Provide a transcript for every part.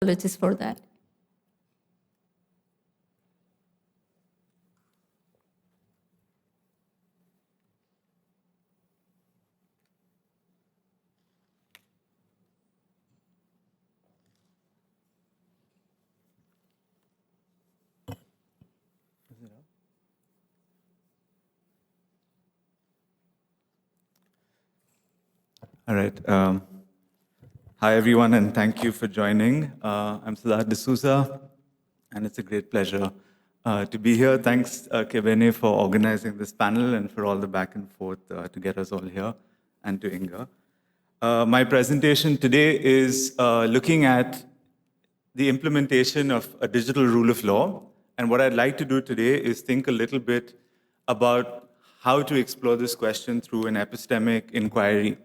Apologies for that. All right. Hi, everyone, and thank you for joining. I'm Siddharth D'Souza, and it's a great pleasure to be here. Thanks, Kebene, for organizing this panel and for all the back and forth to get us all here, and to Inga. My presentation today is looking at the implementation of a digital rule of law. And what I'd like to do today is think a little bit about how to explore this question through an epistemic inquiry.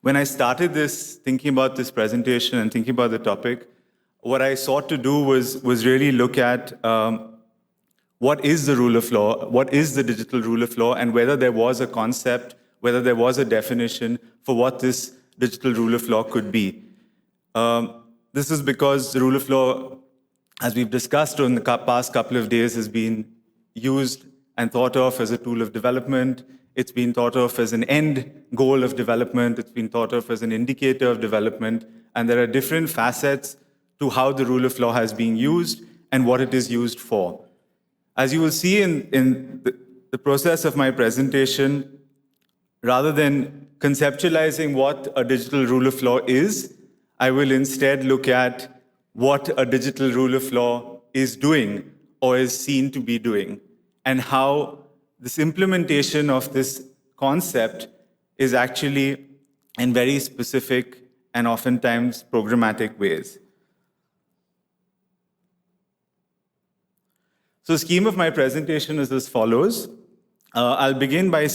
When I started this, thinking about this presentation and thinking about the topic, what I sought to do was really look at what is the rule of law, what is the digital rule of law, and whether there was a concept, whether there was a definition for what this digital rule of law could be. This is because the rule of law, as we've discussed in the past couple of days, has been used and thought of as a tool of development. It's been thought of as an end goal of development. It's been thought of as an indicator of development. And there are different facets to how the rule of law has been used and what it is used for. As you will see in the process of my presentation, rather than conceptualizing what a digital rule of law is, I will instead look at what a digital rule of law is doing or is seen to be doing, and how this implementation of this concept is actually in very specific and oftentimes programmatic ways. So the scheme of my presentation is as follows. I'll begin by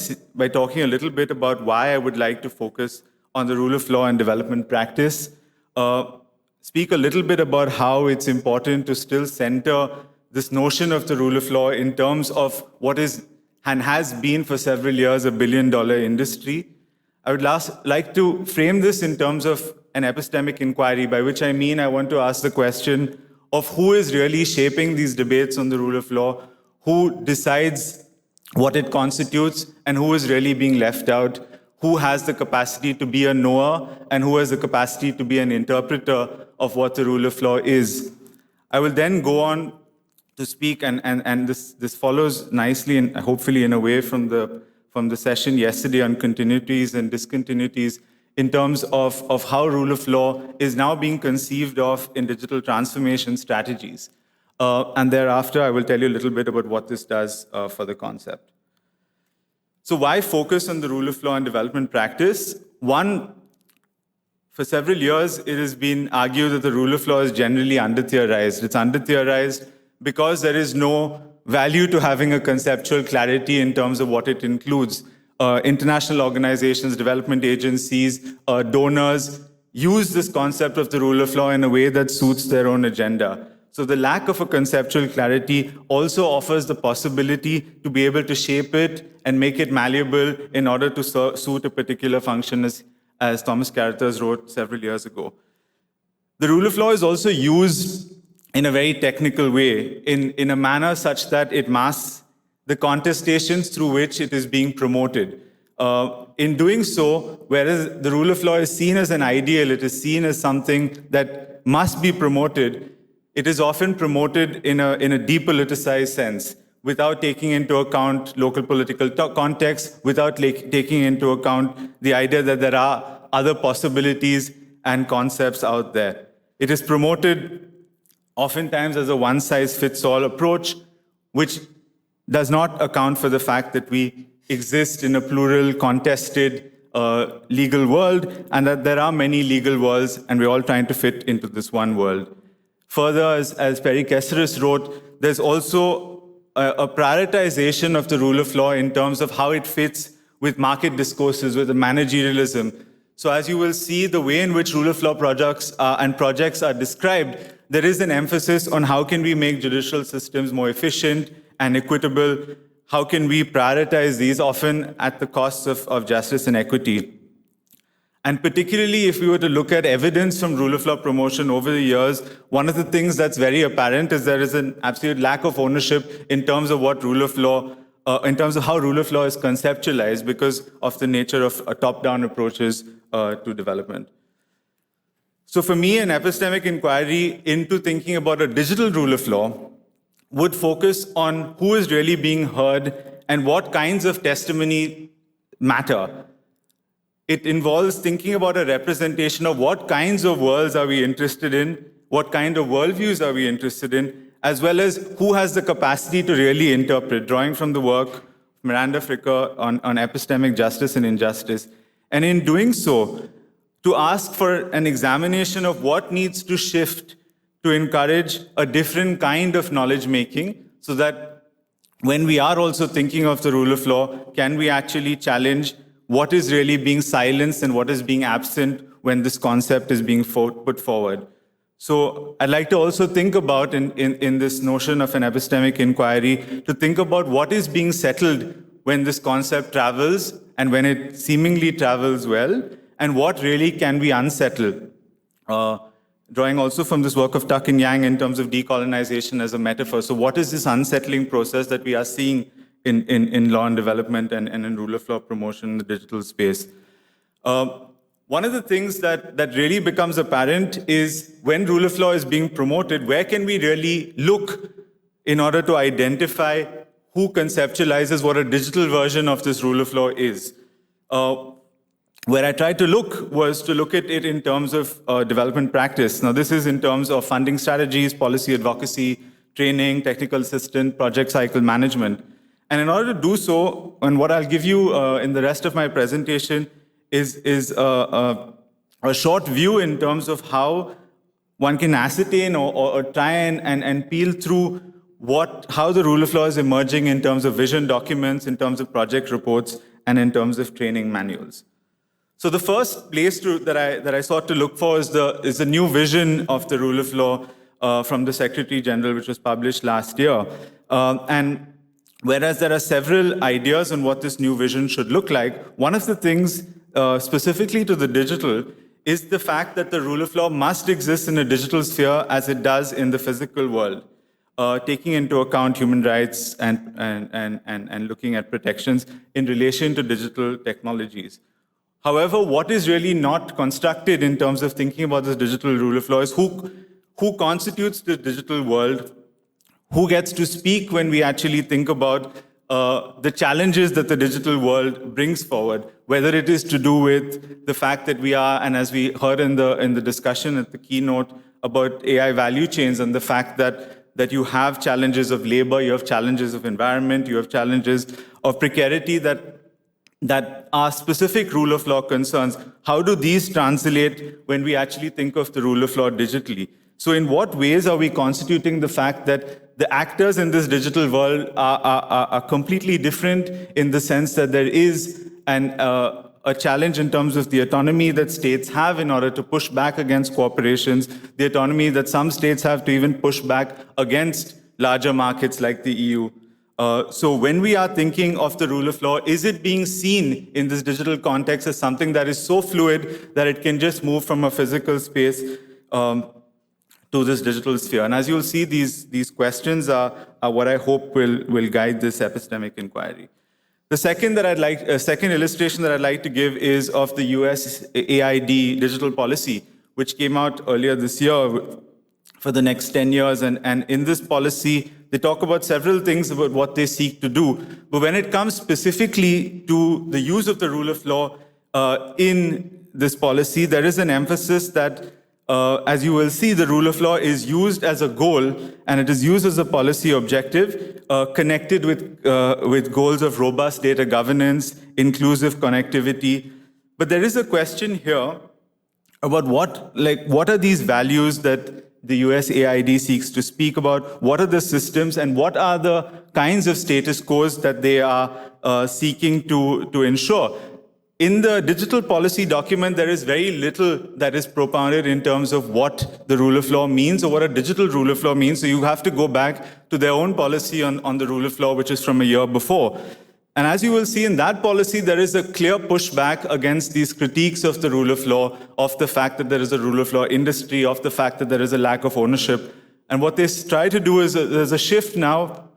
talking a little bit about why I would like to focus on the rule of law and development practice, speak a little bit about how it's important to still center this notion of the rule of law in terms of what is and has been for several years a billion-dollar industry. I would like to frame this in terms of an epistemic inquiry, by which I mean I want to ask the question of who is really shaping these debates on the rule of law, who decides what it constitutes, and who is really being left out, who has the capacity to be a knower, and who has the capacity to be an interpreter of what the rule of law is. I will then go on to speak, and this follows nicely and hopefully in a way from the session yesterday on continuities and discontinuities in terms of how rule of law is now being conceived of in digital transformation strategies. And thereafter, I will tell you a little bit about what this does for the concept. So why focus on the rule of law and development practice? One, for several years, it has been argued that the rule of law is generally under-theorized. It's under-theorized because there is no value to having a conceptual clarity in terms of what it includes. International organizations, development agencies, donors use this concept of the rule of law in a way that suits their own agenda. So the lack of a conceptual clarity also offers the possibility to be able to shape it and make it malleable in order to suit a particular function, as Thomas Carruthers wrote several years ago. The rule of law is also used in a very technical way, in a manner such that it masks the contestations through which it is being promoted. In doing so, whereas the rule of law is seen as an ideal, it is seen as something that must be promoted, it is often promoted in a depoliticized sense, without taking into account local political context, without taking into account the idea that there are other possibilities and concepts out there. It is promoted oftentimes as a one-size-fits-all approach, which does not account for the fact that we exist in a plural, contested legal world, and that there are many legal worlds, and we're all trying to fit into this one world. Further, as Perry Kesseris wrote, there's also a prioritization of the rule of law in terms of how it fits with market discourses, with the managerialism. So as you will see, the way in which rule of law projects are described, there is an emphasis on how can we make judicial systems more efficient and equitable. How can we prioritize these, often at the cost of justice and equity? And particularly if we were to look at evidence from rule of law promotion over the years, one of the things that's very apparent is there is an absolute lack of ownership in terms of what rule of law, in terms of how rule of law is conceptualized because of the nature of top-down approaches to development. So for me, an epistemic inquiry into thinking about a digital rule of law would focus on who is really being heard and what kinds of testimony matter. It involves thinking about a representation of what kinds of worlds are we interested in, what kind of worldviews are we interested in, as well as who has the capacity to really interpret, drawing from the work of Miranda Fricker on epistemic justice and injustice. And in doing so, to ask for an examination of what needs to shift to encourage a different kind of knowledge making, so that when we are also thinking of the rule of law, can we actually challenge what is really being silenced and what is being absent when this concept is being put forward. So I'd like to also think about, in this notion of an epistemic inquiry, to think about what is being settled when this concept travels and when it seemingly travels well, and what really can be unsettled. Drawing also from this work of Tuck and Yang in terms of decolonization as a metaphor. So what is this unsettling process that we are seeing in law and development and in rule of law promotion in the digital space? One of the things that really becomes apparent is when rule of law is being promoted, where can we really look in order to identify who conceptualizes what a digital version of this rule of law is? Where I tried to look was to look at it in terms of development practice. Now, this is in terms of funding strategies, policy advocacy, training, technical assistance, project cycle management. And in order to do so, and what I'll give you in the rest of my presentation is a short view in terms of how one can ascertain or try and peel through how the rule of law is emerging in terms of vision documents, in terms of project reports, and in terms of training manuals. So the first place that I sought to look for is the new vision of the rule of law from the Secretary General, which was published last year. And whereas there are several ideas on what this new vision should look like, one of the things specifically to the digital is the fact that the rule of law must exist in a digital sphere as it does in the physical world, taking into account human rights and looking at protections in relation to digital technologies. However, what is really not constructed in terms of thinking about this digital rule of law is who constitutes the digital world, who gets to speak when we actually think about the challenges that the digital world brings forward, whether it is to do with the fact that we are, and as we heard in the discussion at the keynote about AI value chains, and the fact that you have challenges of labor, you have challenges of environment, you have challenges of precarity that are specific rule of law concerns. How do these translate when we actually think of the rule of law digitally? So in what ways are we constituting the fact that the actors in this digital world are completely different, in the sense that there is a challenge in terms of the autonomy that states have in order to push back against corporations, the autonomy that some states have to even push back against larger markets like the EU. So when we are thinking of the rule of law, is it being seen in this digital context as something that is so fluid that it can just move from a physical space to this digital sphere? And as you'll see, these questions are what I hope will guide this epistemic inquiry. The second illustration that I'd like to give is of the US AID digital policy, which came out earlier this year for the next 10 years. And in this policy, they talk about several things about what they seek to do. But when it comes specifically to the use of the rule of law in this policy, there is an emphasis that, as you will see, the rule of law is used as a goal, and it is used as a policy objective connected with goals of robust data governance, inclusive connectivity. But there is a question here about what are these values that the US AID seeks to speak about? What are the systems, and what are the kinds of status quos that they are seeking to ensure? In the digital policy document, there is very little that is propounded in terms of what the rule of law means or what a digital rule of law means. So you have to go back to their own policy on the rule of law, which is from a year before. And as you will see in that policy, there is a clear pushback against these critiques of the rule of law, of the fact that there is a rule of law industry, of the fact that there is a lack of ownership. And what they try to do is there's a shift now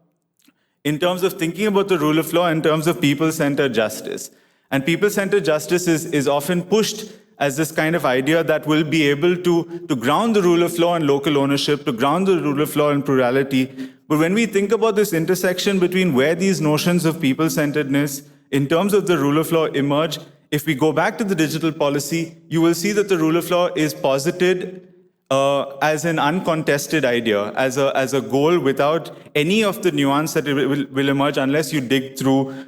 in terms of thinking about the rule of law in terms of people-centered justice. And people-centered justice is often pushed as this kind of idea that will be able to ground the rule of law in local ownership, to ground the rule of law in plurality. But when we think about this intersection between where these notions of people-centeredness in terms of the rule of law emerge, if we go back to the digital policy, you will see that the rule of law is posited as an uncontested idea, as a goal without any of the nuance that it will emerge unless you dig through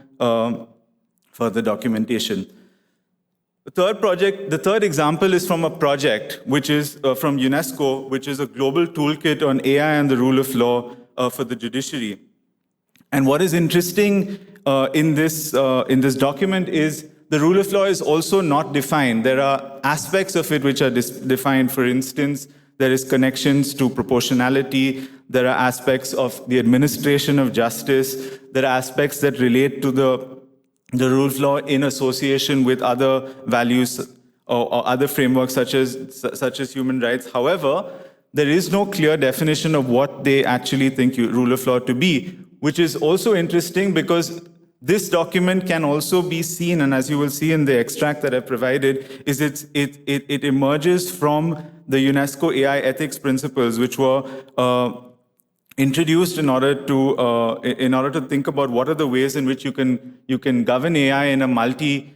further documentation. The third example is from a project which is from UNESCO, which is a global toolkit on AI and the rule of law for the judiciary. And what is interesting in this document is the rule of law is also not defined. There are aspects of it which are defined. For instance, there is connections to proportionality. There are aspects of the administration of justice. There are aspects that relate to the rule of law in association with other values or other frameworks such as human rights. However, there is no clear definition of what they actually think rule of law to be, which is also interesting because this document can also be seen, and as you will see in the extract that I provided, is it emerges from the UNESCO AI ethics principles, which were introduced in order to think about what are the ways in which you can govern AI in a multipolar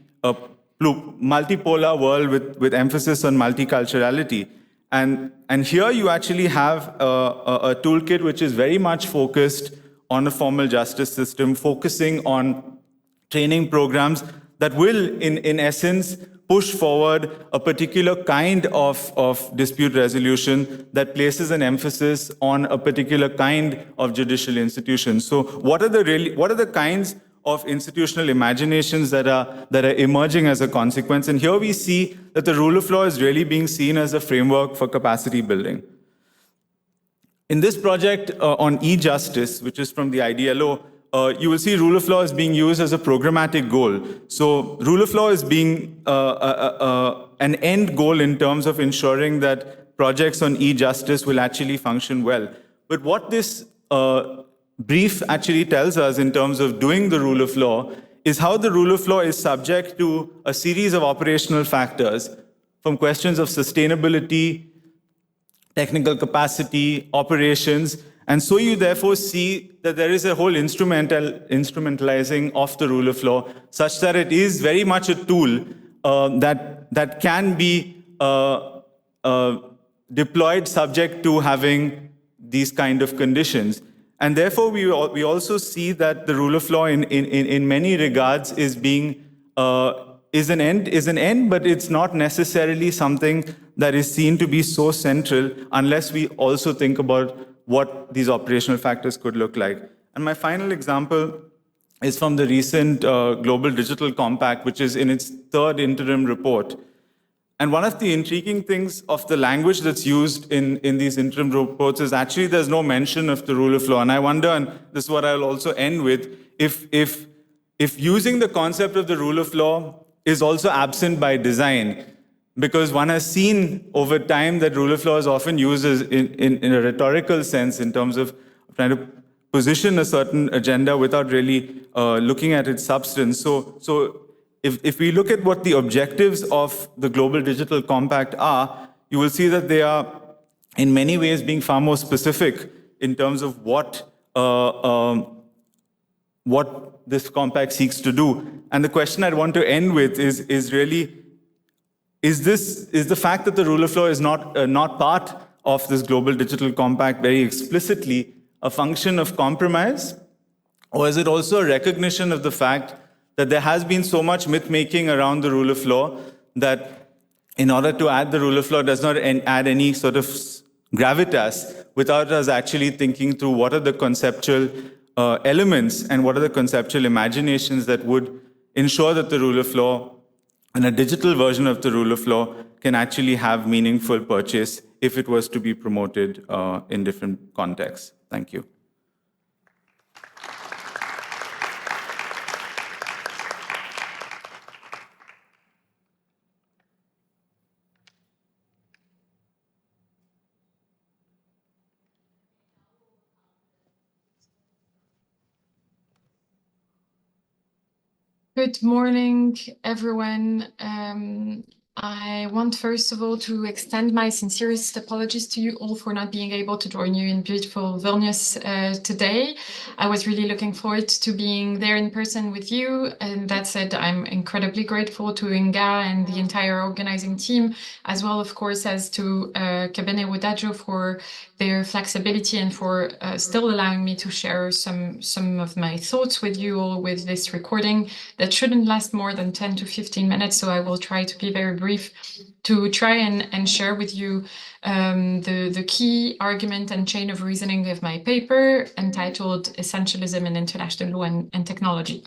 world with emphasis on multiculturality. And here you actually have a toolkit which is very much focused on a formal justice system, focusing on training programs that will, in essence, push forward a particular kind of dispute resolution that places an emphasis on a particular kind of judicial institution. So what are the kinds of institutional imaginations that are emerging as a consequence? And here we see that the rule of law is really being seen as a framework for capacity building. In this project on e-justice, which is from the IDLO, you will see rule of law is being used as a programmatic goal. So rule of law is being an end goal in terms of ensuring that projects on e-justice will actually function well. But what this brief actually tells us in terms of doing the rule of law is how the rule of law is subject to a series of operational factors, from questions of sustainability, technical capacity, operations. And so you therefore see that there is a whole instrumentalizing of the rule of law, such that it is very much a tool that can be deployed subject to having these kind of conditions. And therefore, we also see that the rule of law in many regards is an end, but it's not necessarily something that is seen to be so central unless we also think about what these operational factors could look like. And my final example is from the recent Global Digital Compact, which is in its third interim report. And one of the intriguing things of the language that's used in these interim reports is actually there's no mention of the rule of law. And I wonder, and this is what I'll also end with, if using the concept of the rule of law is also absent by design, because one has seen over time that rule of law is often used in a rhetorical sense in terms of trying to position a certain agenda without really looking at its substance. So if we look at what the objectives of the Global Digital Compact are, you will see that they are in many ways being far more specific in terms of what this compact seeks to do. And the question I'd want to end with is really, is the fact that the rule of law is not part of this Global Digital Compact very explicitly a function of compromise? Or is it also a recognition of the fact that there has been so much myth-making around the rule of law that in order to add the rule of law does not add any sort of gravitas without us actually thinking through what are the conceptual elements and what are the conceptual imaginations that would ensure that the rule of law and a digital version of the rule of law can actually have meaningful purchase if it was to be promoted in different contexts. Thank you. Good morning, everyone. I want, first of all, to extend my sincerest apologies to you all for not being able to join you in beautiful Vilnius today. I was really looking forward to being there in person with you. And that said, I'm incredibly grateful to Inga and the entire organizing team, as well, of course, as to Cabene Wodajo for their flexibility and for still allowing me to share some of my thoughts with you all with this recording that shouldn't last more than 10 to 15 minutes. So I will try to be very brief to try and share with you the key argument and chain of reasoning of my paper entitled Essentialism in International Law and Technology.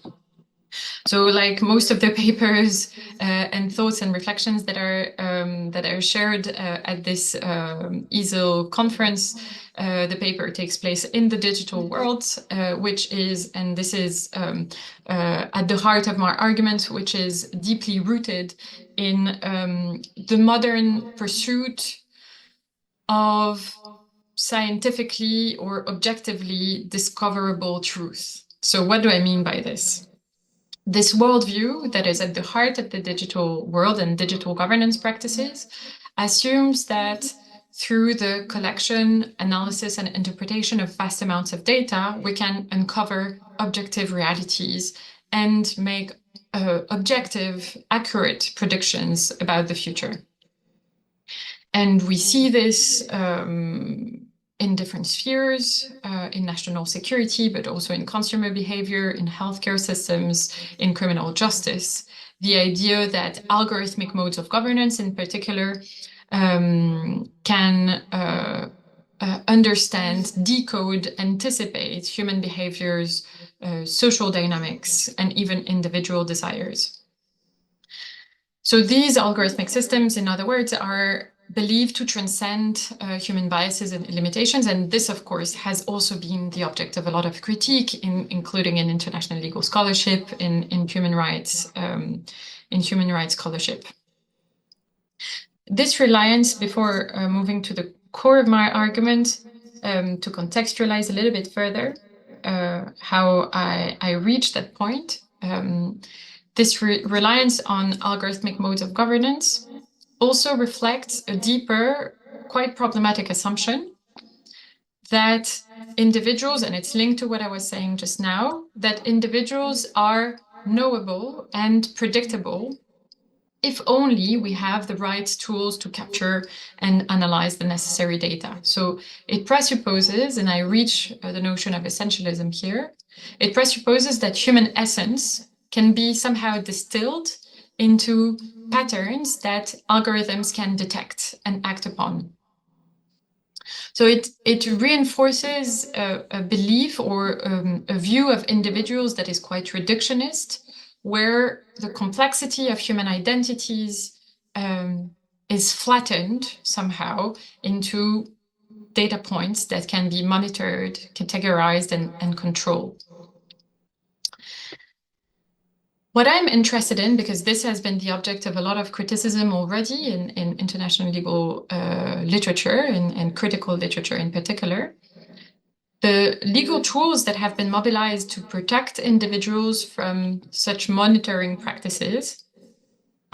So, like most of the papers and thoughts and reflections that are shared at this ESIL conference, the paper takes place in the digital world, which is, and this is at the heart of my argument, which is deeply rooted in the modern pursuit of scientifically or objectively discoverable truth. So, what do I mean by this? This worldview that is at the heart of the digital world and digital governance practices assumes that through the collection, analysis, and interpretation of vast amounts of data, we can uncover objective realities and make objective, accurate predictions about the future. And we see this in different spheres, in national security, but also in consumer behavior, in healthcare systems, in criminal justice. The idea that algorithmic modes of governance, in particular, can understand, decode, anticipate human behaviors, social dynamics, and even individual desires. So these algorithmic systems, in other words, are believed to transcend human biases and limitations. And this, of course, has also been the object of a lot of critique, including in international legal scholarship, in human rights scholarship. This reliance, before moving to the core of my argument, to contextualize a little bit further how I reached that point, this reliance on algorithmic modes of governance also reflects a deeper, quite problematic assumption that individuals, and it's linked to what I was saying just now, that individuals are knowable and predictable if only we have the right tools to capture and analyze the necessary data. So it presupposes, and I reach the notion of essentialism here, it presupposes that human essence can be somehow distilled into patterns that algorithms can detect and act upon. So it reinforces a belief or a view of individuals that is quite reductionist, where the complexity of human identities is flattened somehow into data points that can be monitored, categorized, and controlled. What I'm interested in, because this has been the object of a lot of criticism already in international legal literature and critical literature in particular, the legal tools that have been mobilized to protect individuals from such monitoring practices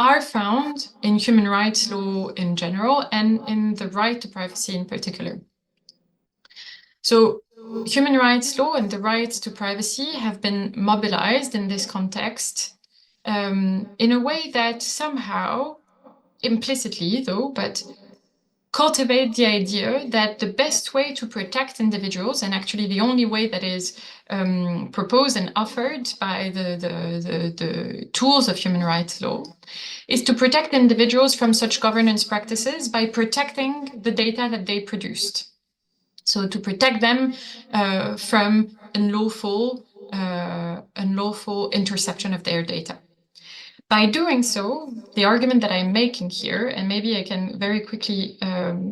are found in human rights law in general and in the right to privacy in particular. So human rights law and the right to privacy have been mobilized in this context in a way that somehow, implicitly though, but cultivate the idea that the best way to protect individuals, and actually the only way that is proposed and offered by the tools of human rights law, is to protect individuals from such governance practices by protecting the data that they produced. So to protect them from unlawful interception of their data. By doing so, the argument that I'm making here, and maybe I can very quickly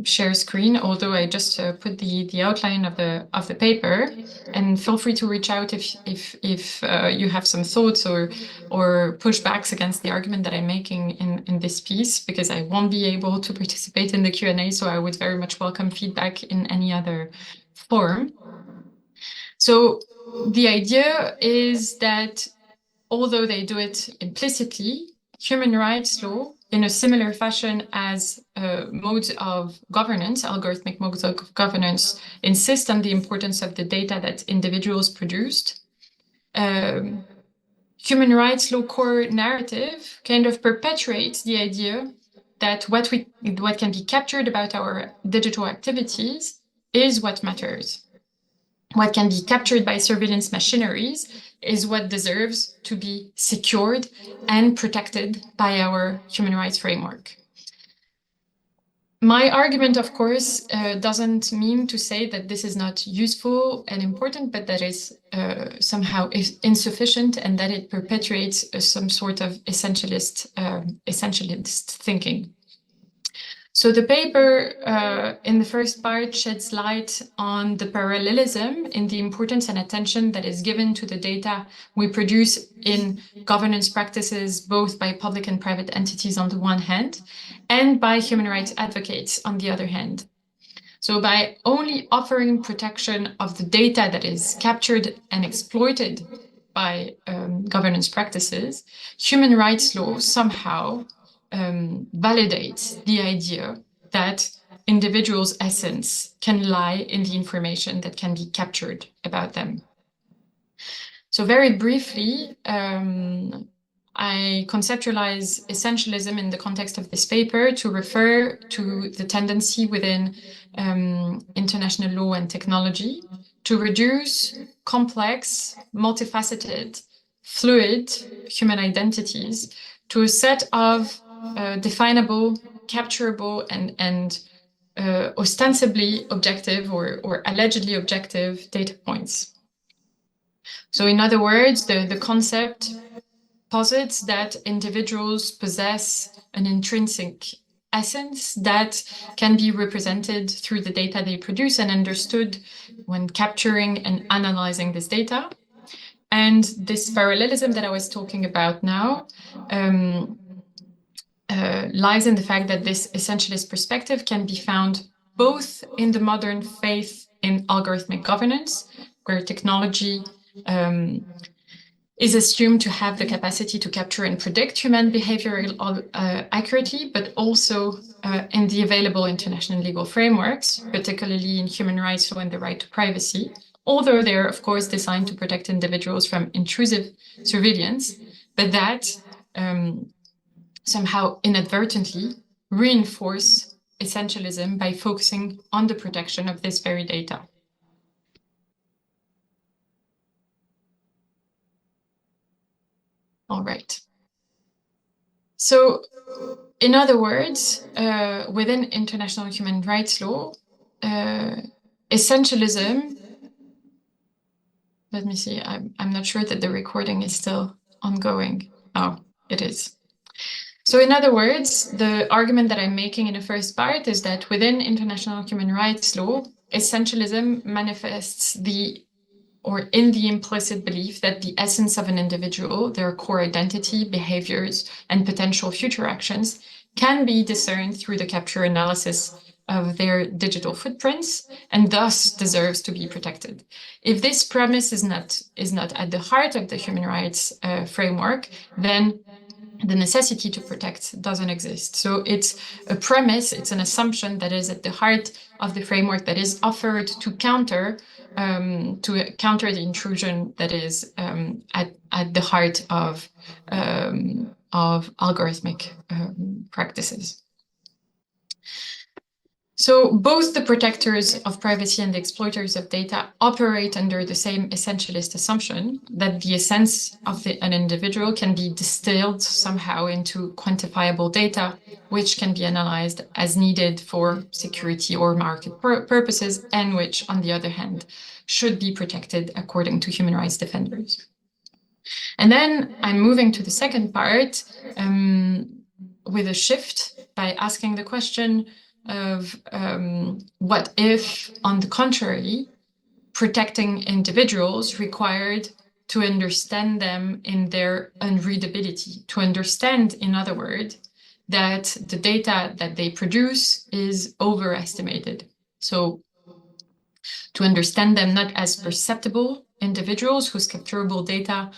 share screen, although I just put the outline of the paper, and feel free to reach out if you have some thoughts or pushbacks against the argument that I'm making in this piece, because I won't be able to participate in the Q&A, so I would very much welcome feedback in any other form. So the idea is that although they do it implicitly, human rights law, in a similar fashion as modes of governance, algorithmic modes of governance, insist on the importance of the data that individuals produced. Human rights law core narrative kind of perpetuates the idea that what can be captured about our digital activities is what matters. What can be captured by surveillance machineries is what deserves to be secured and protected by our human rights framework. My argument, of course, doesn't mean to say that this is not useful and important, but that is somehow insufficient and that it perpetuates some sort of essentialist thinking. So the paper in the first part sheds light on the parallelism in the importance and attention that is given to the data we produce in governance practices, both by public and private entities on the one hand, and by human rights advocates on the other hand. So by only offering protection of the data that is captured and exploited by governance practices, human rights law somehow validates the idea that individuals' essence can lie in the information that can be captured about them. So very briefly, I conceptualize essentialism in the context of this paper to refer to the tendency within international law and technology to reduce complex, multifaceted, fluid human identities to a set of definable, capturable, and ostensibly objective or allegedly objective data points. So in other words, the concept posits that individuals possess an intrinsic essence that can be represented through the data they produce and understood when capturing and analyzing this data. And this parallelism that I was talking about now lies in the fact that this essentialist perspective can be found both in the modern faith in algorithmic governance, where technology is assumed to have the capacity to capture and predict human behavior accurately, but also in the available international legal frameworks, particularly in human rights law and the right to privacy, although they're, of course, designed to protect individuals from intrusive surveillance, but that somehow inadvertently reinforce essentialism by focusing on the protection of this very data. All right. So, in other words, within international human rights law, essentialism, let me see, I'm not sure that the recording is still ongoing. Oh, it is. So in other words, the argument that I'm making in the first part is that within international human rights law, essentialism manifests in the implicit belief that the essence of an individual, their core identity, behaviors, and potential future actions can be discerned through the capture analysis of their digital footprints and thus deserves to be protected. If this premise is not at the heart of the human rights framework, then the necessity to protect doesn't exist. So it's a premise, it's an assumption that is at the heart of the framework that is offered to counter the intrusion that is at the heart of algorithmic practices. So both the protectors of privacy and the exploiters of data operate under the same essentialist assumption that the essence of an individual can be distilled somehow into quantifiable data, which can be analyzed as needed for security or market purposes, and which, on the other hand, should be protected according to human rights defenders. And then I'm moving to the second part with a shift by asking the question of what if, on the contrary, protecting individuals required to understand them in their unreadability, to understand, in other words, that the data that they produce is overestimated. So to understand them not as perceptible individuals whose capturable data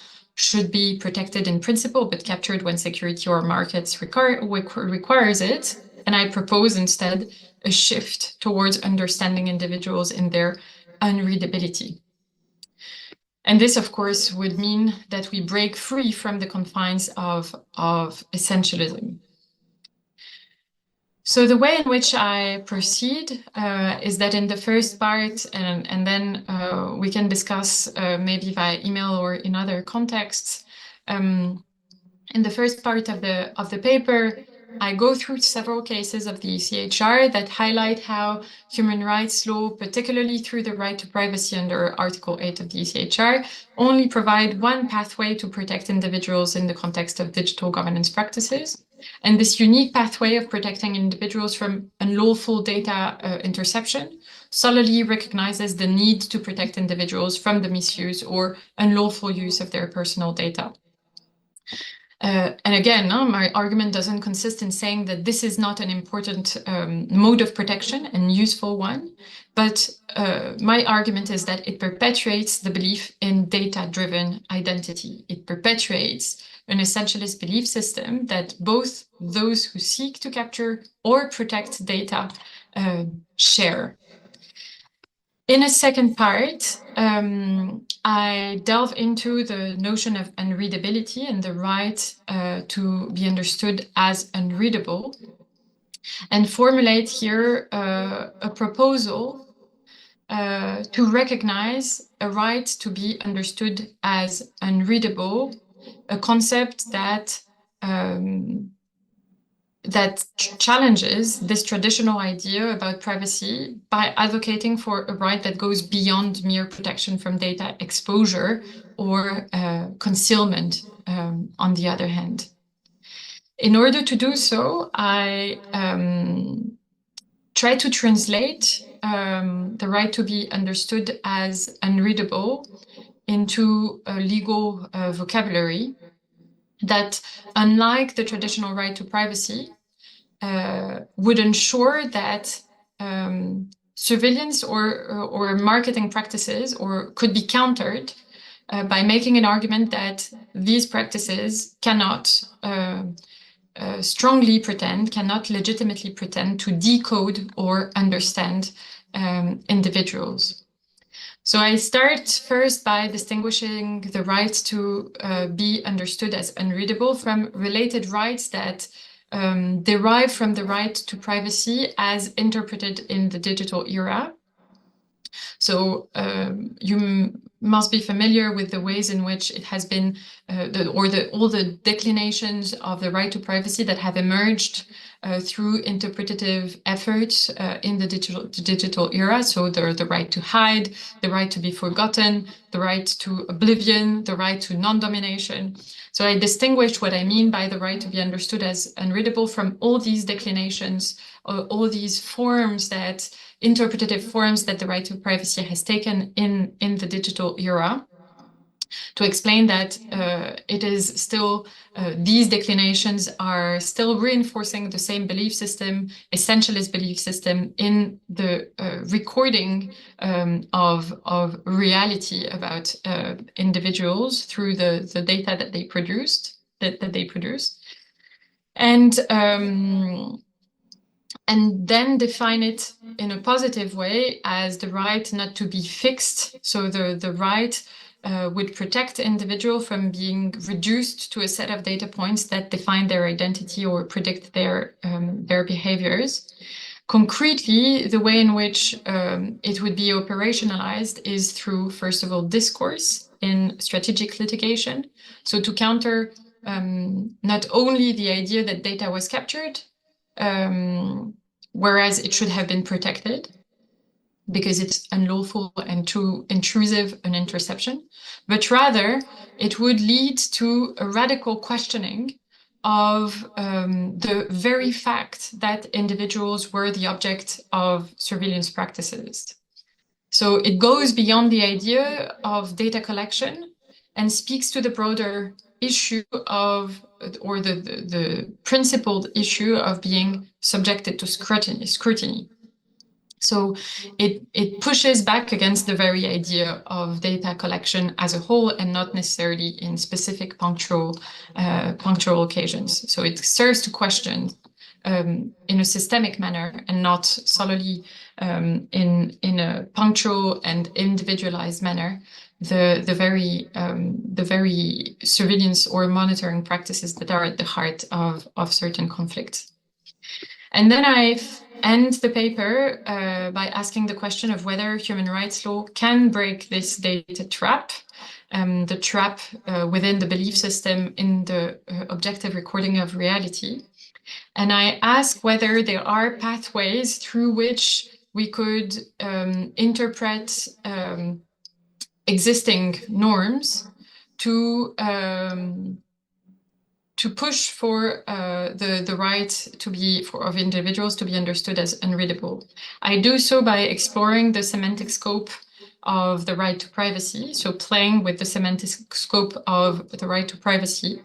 should be protected in principle, but captured when security or markets requires it. And I propose instead a shift towards understanding individuals in their unreadability. And this, of course, would mean that we break free from the confines of essentialism. So the way in which I proceed is that in the first part, and then we can discuss maybe via email or in other contexts. In the first part of the paper, I go through several cases of the ECHR that highlight how human rights law, particularly through the right to privacy under Article 8 of the ECHR, only provide one pathway to protect individuals in the context of digital governance practices. And this unique pathway of protecting individuals from unlawful data interception solidly recognizes the need to protect individuals from the misuse or unlawful use of their personal data. And again, my argument doesn't consist in saying that this is not an important mode of protection and useful one, but my argument is that it perpetuates the belief in data-driven identity. It perpetuates an essentialist belief system that both those who seek to capture or protect data share. In a second part, I delve into the notion of unreadability and the right to be understood as unreadable, and formulate here a proposal to recognize a right to be understood as unreadable, a concept that challenges this traditional idea about privacy by advocating for a right that goes beyond mere protection from data exposure or concealment, on the other hand. In order to do so, I try to translate the right to be understood as unreadable into a legal vocabulary that, unlike the traditional right to privacy, would ensure that surveillance or marketing practices could be countered by making an argument that these practices cannot strongly pretend, cannot legitimately pretend to decode or understand individuals. So I start first by distinguishing the right to be understood as unreadable from related rights that derive from the right to privacy as interpreted in the digital era. So you must be familiar with the ways in which it has been, all the declinations of the right to privacy that have emerged through interpretative efforts in the digital era. So the right to hide, the right to be forgotten, the right to oblivion, the right to non-domination. So I distinguish what I mean by the right to be understood as unreadable from all these declinations, all these forms that interpretative forms that the right to privacy has taken in the digital era, to explain that it is still, these declinations are still reinforcing the same belief system, essentialist belief system, in the recording of reality about individuals through the data that they produced, that they produce. And then define it in a positive way as the right not to be fixed. So the right would protect the individual from being reduced to a set of data points that define their identity or predict their behaviors. Concretely, the way in which it would be operationalized is through, first of all, discourse in strategic litigation. So to counter not only the idea that data was captured, whereas it should have been protected because it's unlawful and too intrusive an interception, but rather it would lead to a radical questioning of the very fact that individuals were the object of surveillance practices. So it goes beyond the idea of data collection and speaks to the broader issue of, or the principled issue of being subjected to scrutiny. So it pushes back against the very idea of data collection as a whole and not necessarily in specific punctual occasions. So it serves to question in a systemic manner and not solely in a punctual and individualized manner the very surveillance or monitoring practices that are at the heart of certain conflicts. And then I end the paper by asking the question of whether human rights law can break this data trap, the trap within the belief system in the objective recording of reality. And I ask whether there are pathways through which we could interpret existing norms to push for the right of individuals to be understood as unreadable. I do so by exploring the semantic scope of the right to privacy, so playing with the semantic scope of the right to privacy,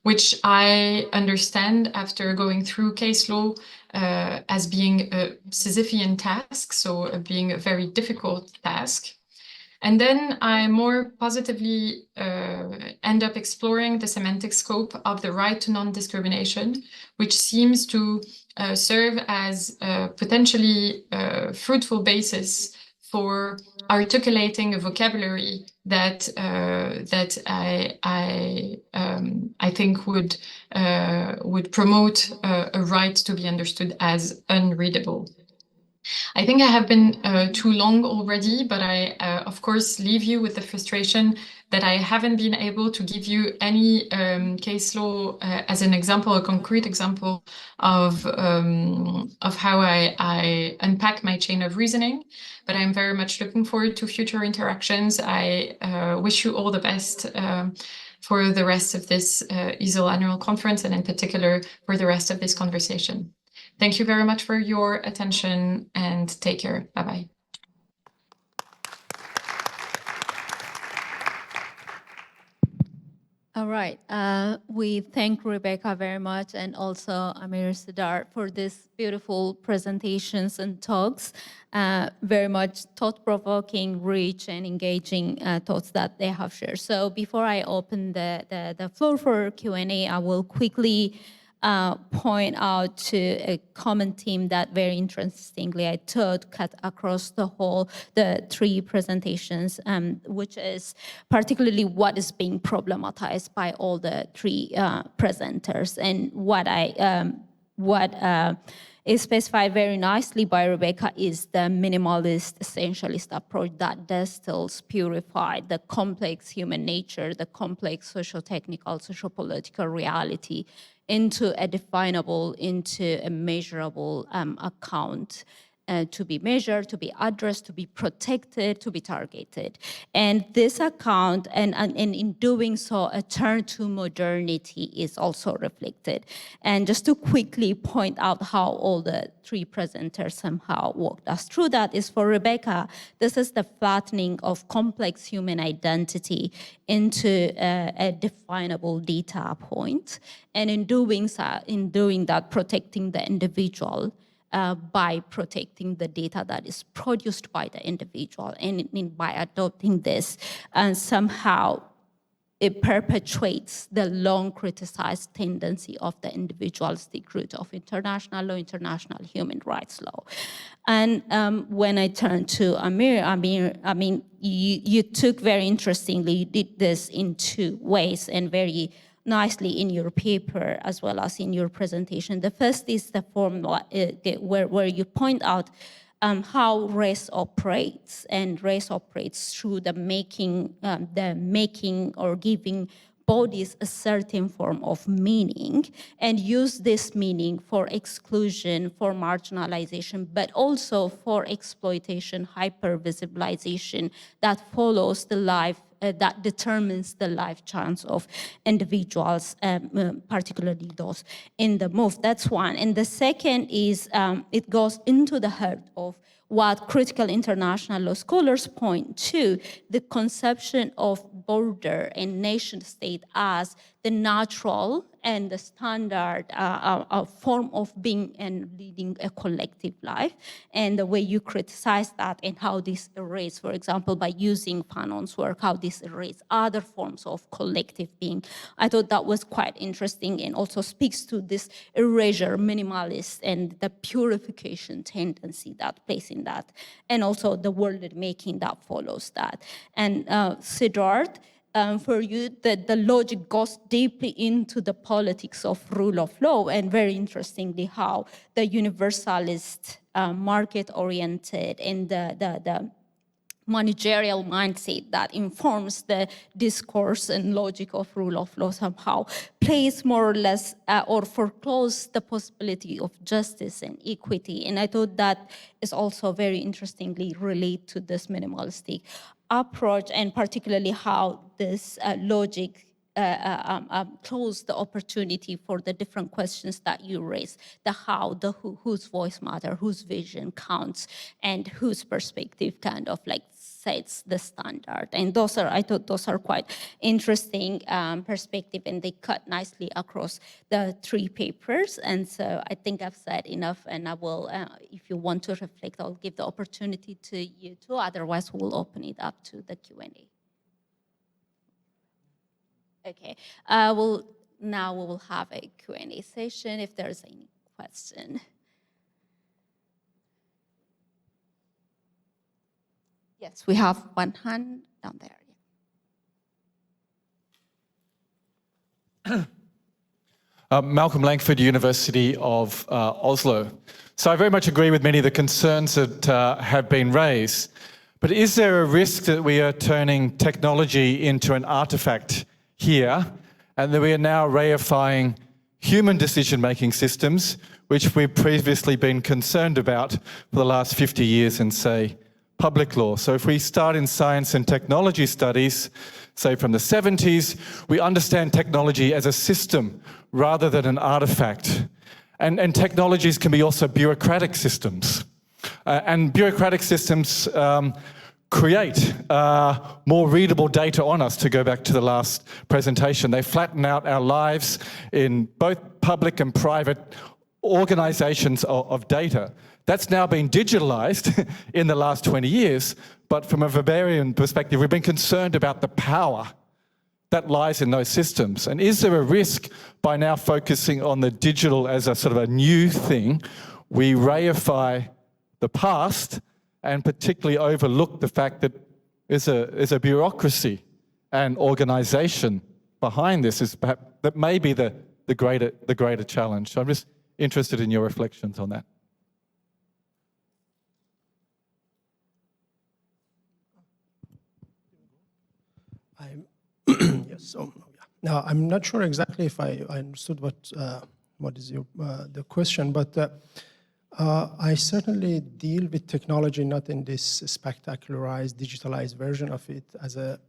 which I understand after going through case law as being a Sisyphean task, so being a very difficult task. And then I more positively end up exploring the semantic scope of the right to non-discrimination, which seems to serve as a potentially fruitful basis for articulating a vocabulary that I think would promote a right to be understood as unreadable. I think I have been too long already, but I, of course, leave you with the frustration that I haven't been able to give you any case law as an example, a concrete example of how I unpack my chain of reasoning. But I'm very much looking forward to future interactions. I wish you all the best for the rest of this ESIL annual conference, and in particular for the rest of this conversation. Thank you very much for your attention and take care. Bye-bye. All right. We thank Rebecca very much and also Amir Sidar for these beautiful presentations and talks. Very much thought-provoking, rich, and engaging thoughts that they have shared. So before I open the floor for Q&A, I will quickly point out to a common theme that very interestingly I thought cut across the three presentations, which is particularly what is being problematized by all the three presenters, and what is specified very nicely by Rebecca is the minimalist, essentialist approach that distills, purifies the complex human nature, the complex socio-technical, socio-political reality into a definable, into a measurable account to be measured, to be addressed, to be protected, to be targeted. And this account, and in doing so, a turn to modernity is also reflected. And just to quickly point out how all the three presenters somehow walked us through that is for Rebecca, this is the flattening of complex human identity into a definable data point. And in doing that, protecting the individual by protecting the data that is produced by the individual, and by adopting this, and somehow it perpetuates the long criticized tendency of the individualistic root of international law, international human rights law. And when I turn to Amir, I mean, you took very interestingly, you did this in two ways and very nicely in your paper as well as in your presentation. The first is the formula where you point out how race operates, and race operates through the making or giving bodies a certain form of meaning, and use this meaning for exclusion, for marginalization, but also for exploitation, hypervisibilization that follows the life, that determines the life chance of individuals, particularly those in the move. That's one. And the second is it goes into the heart of what critical international law scholars point to, the conception of border and nation state as the natural and the standard form of being and leading a collective life, and the way you criticize that and how this erases, for example, by using Fanon's work, how this erases other forms of collective being. I thought that was quite interesting and also speaks to this erasure, minimalist, and the purification tendency that plays in that, and also the world making that follows that. And Siddharth, for you, the logic goes deeply into the politics of rule of law, and very interestingly how the universalist, market-oriented, and the managerial mindset that informs the discourse and logic of rule of law somehow plays more or less or forecloses the possibility of justice and equity. And I thought that is also very interestingly related to this minimalistic approach, and particularly how this logic close the opportunity for the different questions that you raise, the how, the who, whose voice matter, whose vision counts, and whose perspective kind of like sets the standard. And those are, I thought those are quite interesting perspective, and they cut nicely across the three papers. And so I think I've said enough, and I will, if you want to reflect, I'll give the opportunity to you too. Otherwise, we'll open it up to the Q&A. Okay, now we will have a Q&A session if there's any question. Yes, we have one hand down there. Malcolm Langford, University of Oslo. So I very much agree with many of the concerns that have been raised, but is there a risk that we are turning technology into an artifact here, and that we are now reifying human decision-making systems, which we've previously been concerned about for the last 50 years in, say, public law? So if we start in science and technology studies, say from the 70s, we understand technology as a system rather than an artifact. And technologies can be also bureaucratic systems. And bureaucratic systems create more readable data on us, to go back to the last presentation. They flatten out our lives in both public and private organizations of data. That's now been digitalized in the last 20 years, but from a Weberian perspective, we've been concerned about the power that lies in those systems. And is there a risk by now focusing on the digital as a sort of a new thing, we reify the past and particularly overlook the fact that there's a bureaucracy and organization behind this, is perhaps that may be the greater challenge? So I'm just interested in your reflections on that. Yes. So yeah. Now I'm not sure exactly if I understood what is your the question, but I certainly deal with technology not in this spectacularized, digitalized version of it as a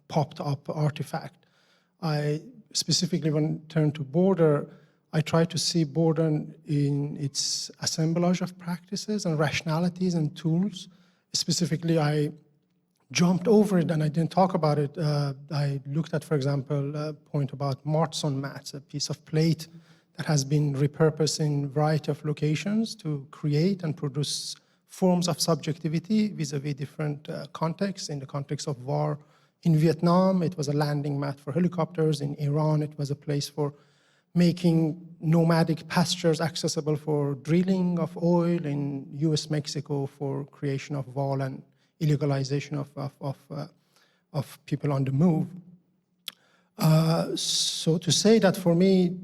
popped up artifact. I specifically, when I turn to border, I try to see border in its assemblage of practices and rationalities and tools. Specifically, I jumped over it and I didn't talk about it. I looked at, for example, a point about Martson mats, a piece of plate that has been repurposed in a variety of locations to create and produce forms of subjectivity vis-a-vis different contexts. In the context of war in Vietnam, it was a landing mat for helicopters. In Iran, it was a place for making nomadic pastures accessible for drilling of oil. In US, Mexico, for creation of wall and illegalization of people on the move. So to say that for me,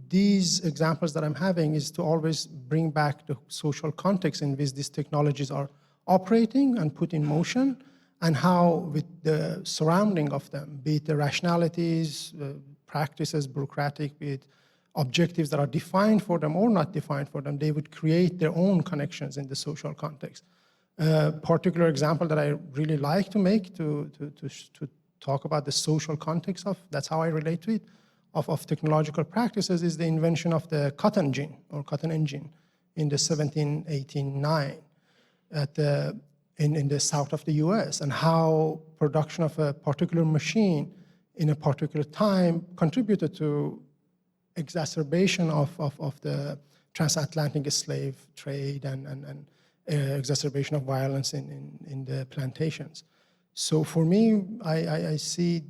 these examples that I'm having is to always bring back the social context in which these technologies are operating and put in motion, and how with the surrounding of them, be it the rationalities, practices, bureaucratic, be it objectives that are defined for them or not defined for them, they would create their own connections in the social context. A particular example that I really like to make to talk about the social context of, that's how I relate to it, of technological practices, is the invention of the cotton gin or cotton engine in the 1789 in the south of the US, and how production of a particular machine in a particular time contributed to exacerbation of the transatlantic slave trade and exacerbation of violence in the plantations. So for me, I see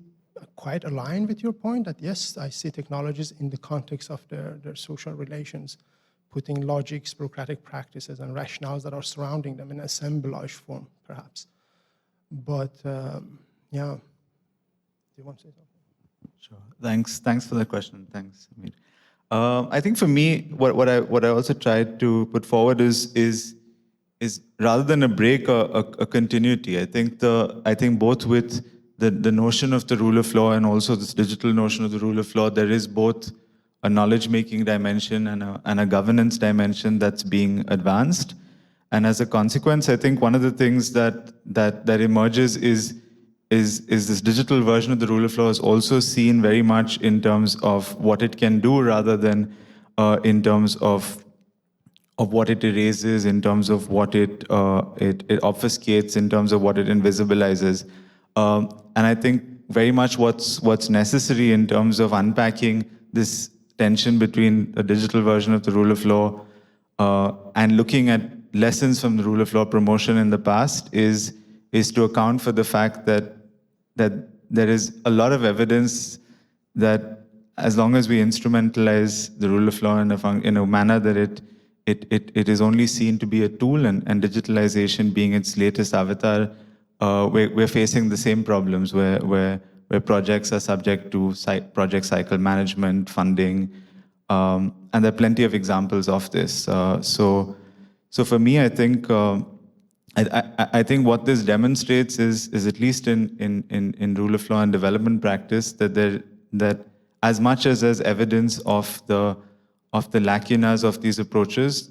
quite aligned with your point that yes, I see technologies in the context of their social relations, putting logics, bureaucratic practices, and rationales that are surrounding them in assemblage form, perhaps. But yeah, do you want to say something? Sure. Thanks for that question. Thanks, Amir. I think for me, what I also tried to put forward is rather than a break, a continuity. I think both with the notion of the rule of law and also this digital notion of the rule of law, there is both a knowledge-making dimension and a governance dimension that's being advanced. And as a consequence, I think one of the things that emerges is this digital version of the rule of law is also seen very much in terms of what it can do rather than in terms of what it erases, in terms of what it obfuscates, in terms of what it invisibilizes. And I think very much what's necessary in terms of unpacking this tension between the digital version of the rule of law and looking at lessons from the rule of law promotion in the past is to account for the fact that there is a lot of evidence that as long as we instrumentalize the rule of law in a manner that it is only seen to be a tool, and digitalization being its latest avatar, we're facing the same problems where projects are subject to project cycle management, funding, and there are plenty of examples of this. So for me, I think what this demonstrates is at least in rule of law and development practice that as much as there's evidence of the lacunas of these approaches,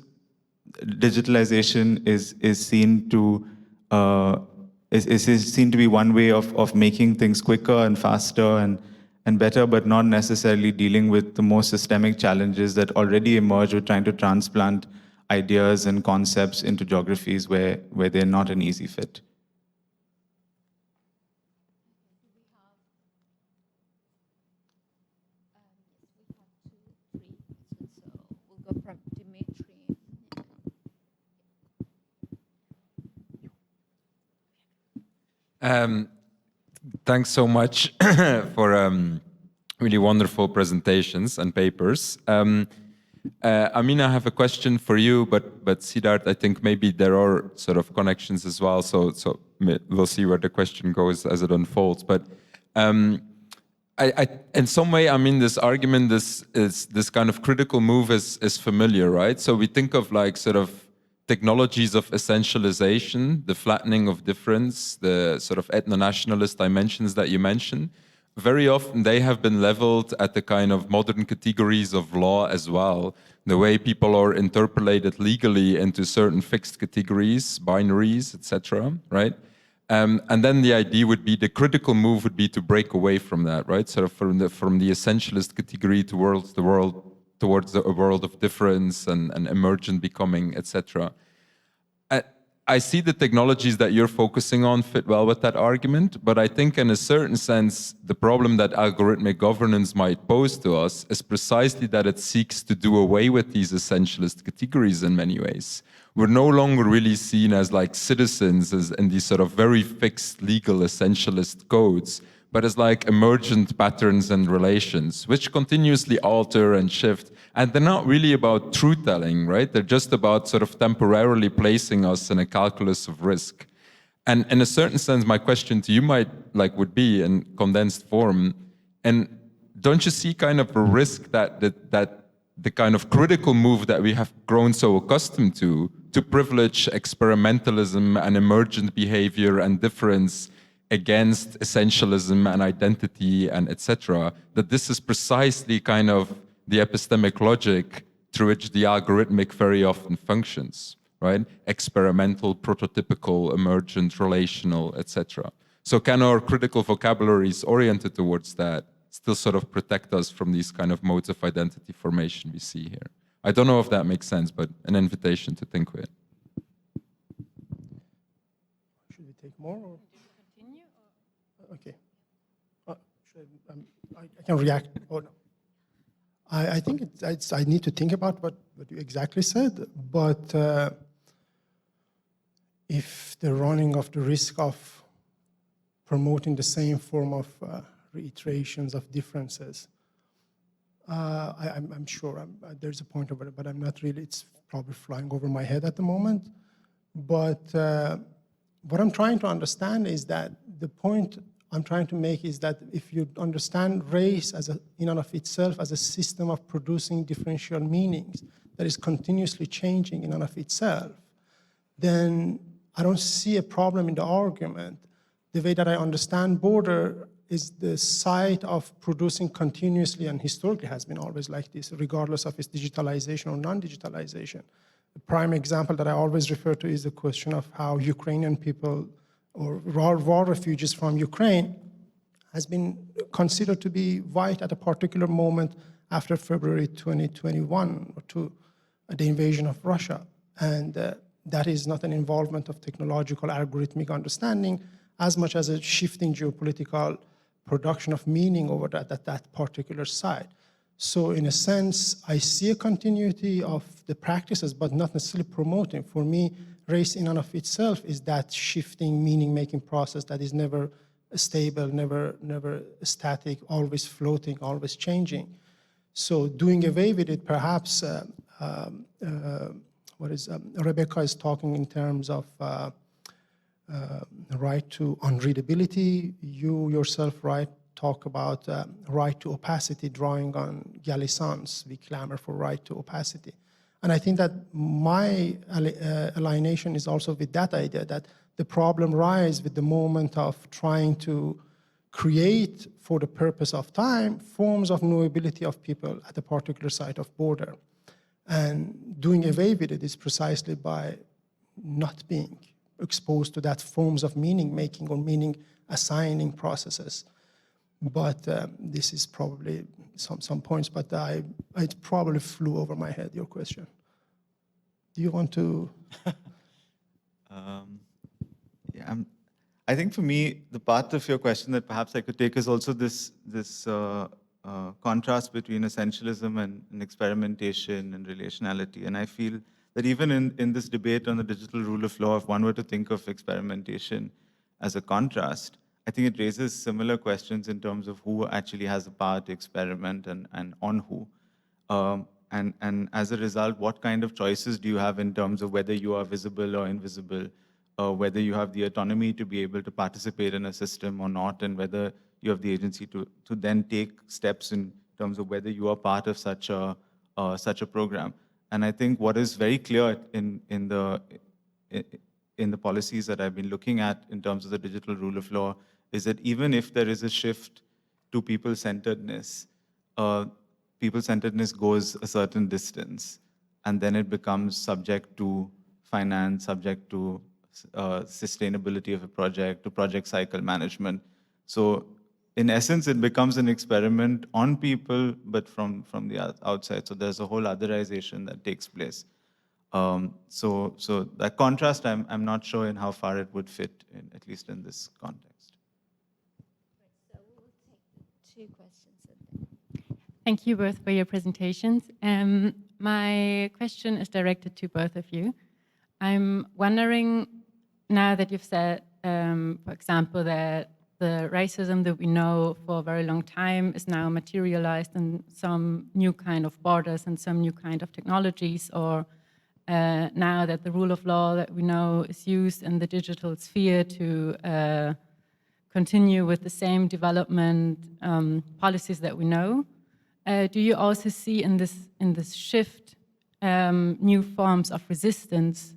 digitalization is seen to be one way of making things quicker and faster and better, but not necessarily dealing with the more systemic challenges that already emerge with trying to transplant ideas and concepts into geographies where they're not an easy fit. Thanks so much for really wonderful presentations and papers. Amina, I have a question for you, but Siddharth, I think maybe there are sort of connections as well. So we'll see where the question goes as it unfolds. But in some way, I mean, this argument, this kind of critical move is familiar, right? So we think of like sort of technologies of essentialization, the flattening of difference, the sort of ethno-nationalist dimensions that you mentioned. Very often they have been leveled at the kind of modern categories of law as well, the way people are interpolated legally into certain fixed categories, binaries, etc., right? And then the idea would be, the critical move would be to break away from that, right? Sort of from the essentialist category towards a world of difference and emergent becoming, etc. I see the technologies that you're focusing on fit well with that argument, but I think in a certain sense, the problem that algorithmic governance might pose to us is precisely that it seeks to do away with these essentialist categories in many ways. We're no longer really seen as like citizens as in these sort of very fixed legal essentialist codes, but as like emergent patterns and relations, which continuously alter and shift. And they're not really about truth-telling, right? They're just about sort of temporarily placing us in a calculus of risk. And in a certain sense, my question to you would be in condensed form, and don't you see kind of a risk that the kind of critical move that we have grown so accustomed to privilege experimentalism and emergent behavior and difference against essentialism and identity and etc., that this is precisely kind of the epistemic logic through which the algorithmic very often functions, right? Experimental, prototypical, emergent, relational, etc. So can our critical vocabularies oriented towards that still sort of protect us from these kind of modes of identity formation we see here? I don't know if that makes sense, but an invitation to think with. Should we take more? Or? Okay. I can react. Oh, no. I think I need to think about what you exactly said, but if the running of the risk of promoting the same form of reiterations of differences, I'm sure there's a point of it, but I'm not really, it's probably flying over my head at the moment. But what I'm trying to understand is that the point I'm trying to make is that if you understand race as in and of itself as a system of producing differential meanings that is continuously changing in and of itself, then I don't see a problem in the argument. The way that I understand border is the site of producing continuously, and historically has been always like this, regardless of its digitalization or non-digitalization. The prime example that I always refer to is the question of how Ukrainian people or war refugees from Ukraine has been considered to be white at a particular moment after February 2021 or to the invasion of Russia. And that is not an involvement of technological algorithmic understanding as much as a shifting geopolitical production of meaning over that particular site. So in a sense, I see a continuity of the practices, but not necessarily promoting. For me, race in and of itself is that shifting meaning-making process that is never stable, never static, always floating, always changing. So doing away with it, perhaps, Rebecca is talking in terms of right to unreadability. You yourself, talk about right to opacity, drawing on Galisson's, we clamor for right to opacity. And I think that my alienation is also with that idea, that the problem rises with the moment of trying to create, for the purpose of time, forms of knowability of people at a particular site of border. And doing away with it is precisely by not being exposed to that forms of meaning-making or meaning-assigning processes. But this is probably some points, but it probably flew over my head, your question. Do you want to? Yeah, I think for me, the part of your question that perhaps I could take is also this contrast between essentialism and experimentation and relationality. And I feel that even in this debate on the digital rule of law, if one were to think of experimentation as a contrast, I think it raises similar questions in terms of who actually has the power to experiment and on who. And as a result, what kind of choices do you have in terms of whether you are visible or invisible, whether you have the autonomy to be able to participate in a system or not, and whether you have the agency to then take steps in terms of whether you are part of such a program. And I think what is very clear in the policies that I've been looking at in terms of the digital rule of law is that even if there is a shift to people-centeredness, people-centeredness goes a certain distance, and then it becomes subject to finance, subject to sustainability of a project, to project cycle management. So in essence, it becomes an experiment on people, but from the outside. So there's a whole otherization that takes place. So that contrast, I'm not sure in how far it would fit, at least in this context. So we will take 2 questions. Thank you both for your presentations. My question is directed to both of you. I'm wondering, now that you've said, for example, that the racism that we know for a very long time is now materialized in some new kind of borders and some new kind of technologies, or now that the rule of law that we know is used in the digital sphere to continue with the same development policies that we know. Do you also see in this shift new forms of resistance?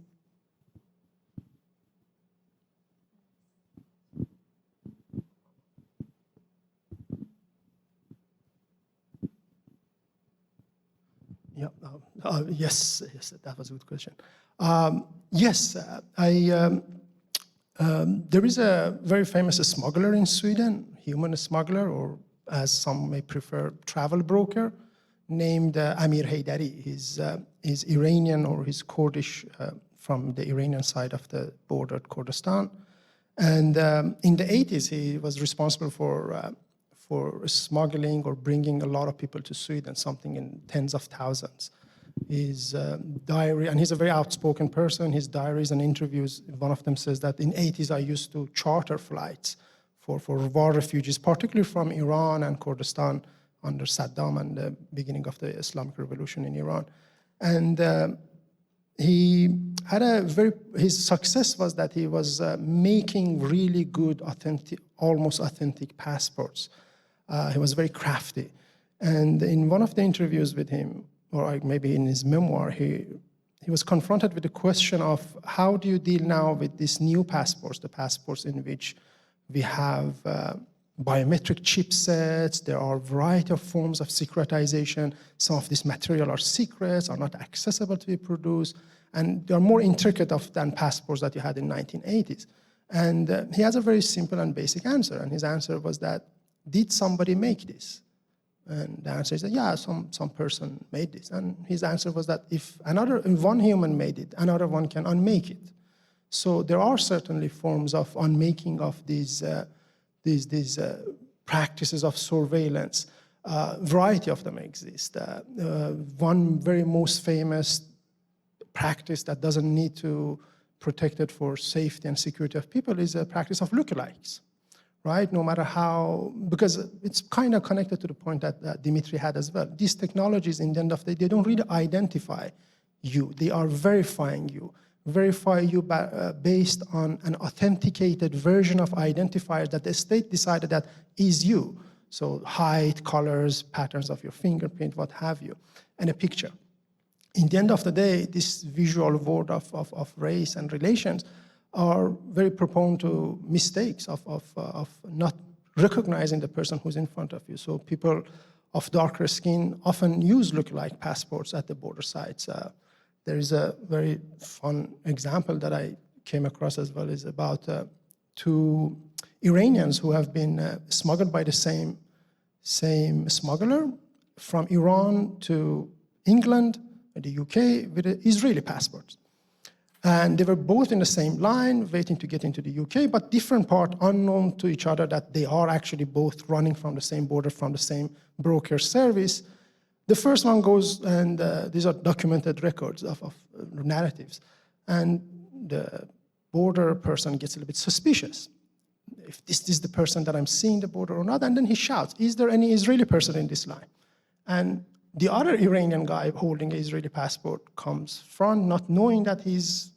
Yeah. Yes, that was a good question. Yes, there is a very famous smuggler in Sweden, human smuggler, or as some may prefer, travel broker, named Amir Haydari. He's Iranian, or he's Kurdish, from the Iranian side of the border, Kurdistan. And in the 80s, he was responsible for smuggling or bringing a lot of people to Sweden, something in tens of thousands. His diary, and he's a very outspoken person, his diaries and interviews, one of them says that in 80s I used to charter flights for war refugees, particularly from Iran and Kurdistan under Saddam and the beginning of the Islamic Revolution in Iran. And he had his success was that he was making really good, authentic, almost authentic passports. He was very crafty. And in one of the interviews with him, or maybe in his memoir, he was confronted with the question of how do you deal now with these new passports, the passports in which we have biometric chipsets, there are a variety of forms of secretization. Some of this material are secrets, are not accessible to be produced, and they are more intricate than passports that you had in 1980s. And he has a very simple and basic answer, and his answer was that, did somebody make this? And the answer is that, yeah, some person made this. And his answer was that if one human made it, another one can unmake it. So there are certainly forms of unmaking of these practices of surveillance. Variety of them exist. One very most famous practice that doesn't need to protect it for safety and security of people is a practice of lookalikes. Right? No matter how, because it's kind of connected to the point that Dimitri had as well. These technologies, in the end of the day, they don't really identify you. They are verifying you. Verify you based on an authenticated version of identifiers that the state decided that is you. So height, colors, patterns of your fingerprint, what have you, and a picture. In the end of the day, this visual world of race and relations are very prone to mistakes of not recognizing the person who's in front of you. So people of darker skin often use lookalike passports at the border sites. There is a very fun example that I came across as well, is about two Iranians who have been smuggled by the same smuggler from Iran to England, the UK, with Israeli passports. And they were both in the same line, waiting to get into the UK, but different part, unknown to each other, that they are actually both running from the same border, from the same broker service. The first one goes, and these are documented records of narratives, and the border person gets a little bit suspicious. If this is the person that I'm seeing the border or not, and then he shouts, is there any Israeli person in this line? And the other Iranian guy holding an Israeli passport comes front, not knowing that he's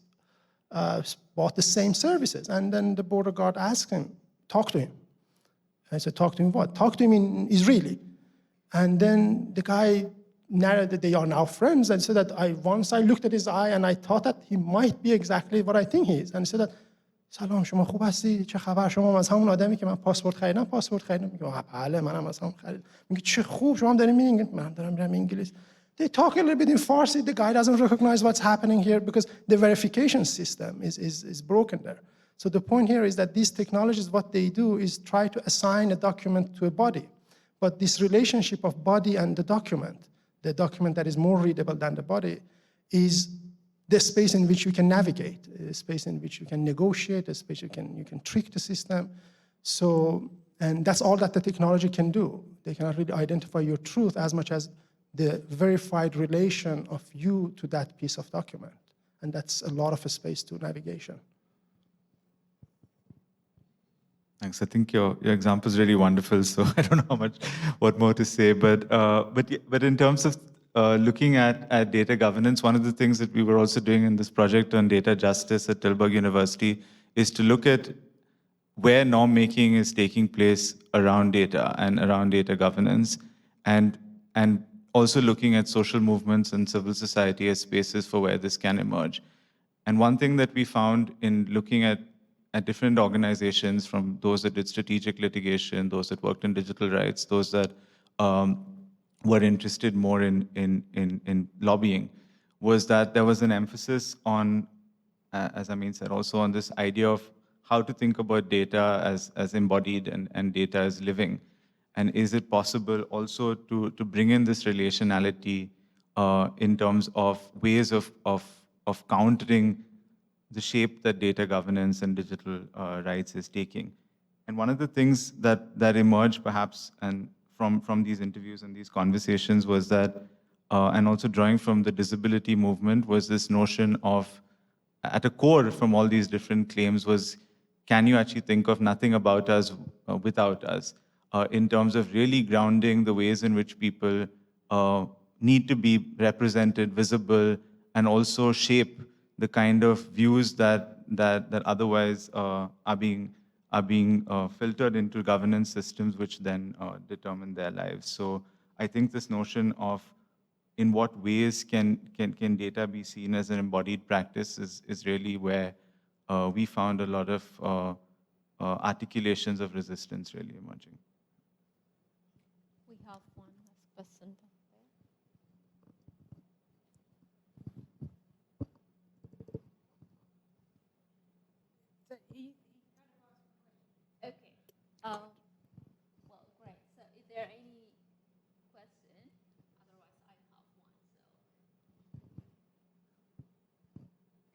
bought the same services. And then the border guard asks him, talk to him. I said, talk to him what? Talk to him in Israeli. And then the guy narrated they are now friends, and said that once I looked at his eye and I thought that he might be exactly what I think he is. And he said that, سلام شما خوب هستی؟ چه خبر؟ شما از همون آدمی که من پاسپورت خریدم میگه بله منم از همون خریدم. میگه چه خوب شما هم دارین میرین؟ من دارم میرم انگلیس. They talk a little bit in Farsi. The guy doesn't recognize what's happening here because the verification system is broken there. So the point here is that these technologies, what they do is try to assign a document to a body. But this relationship of body and the document that is more readable than the body, is the space in which you can navigate, a space in which you can negotiate, a space you can trick the system. So, and that's all that the technology can do. They cannot really identify your truth as much as the verified relation of you to that piece of document. And that's a lot of a space to navigation. Thanks. I think your example is really wonderful. So I don't know what more to say. But in terms of looking at data governance, one of the things that we were also doing in this project on data justice at Tilburg University is to look at where norm making is taking place around data and around data governance, and also looking at social movements and civil society as spaces for where this can emerge. And one thing that we found in looking at different organizations, from those that did strategic litigation, those that worked in digital rights, those that were interested more in lobbying, was that there was an emphasis on, as Amin said, also on this idea of how to think about data as embodied and data as living. And is it possible also to bring in this relationality in terms of ways of countering the shape that data governance and digital rights is taking? And And one of the things that emerged perhaps and from these interviews and these conversations was that, and also drawing from the disability movement, was this notion of, at a core from all these different claims was, can you actually think of nothing about us without us? In terms of really grounding the ways in which people need to be represented, visible, and also shape the kind of views that otherwise are being filtered into governance systems, which then determine their lives. So I think this notion of in what ways can data be seen as an embodied practice is really where we found a lot of articulations of resistance really emerging. We have one last question. Okay. Well, great. So is there any question? Otherwise, I have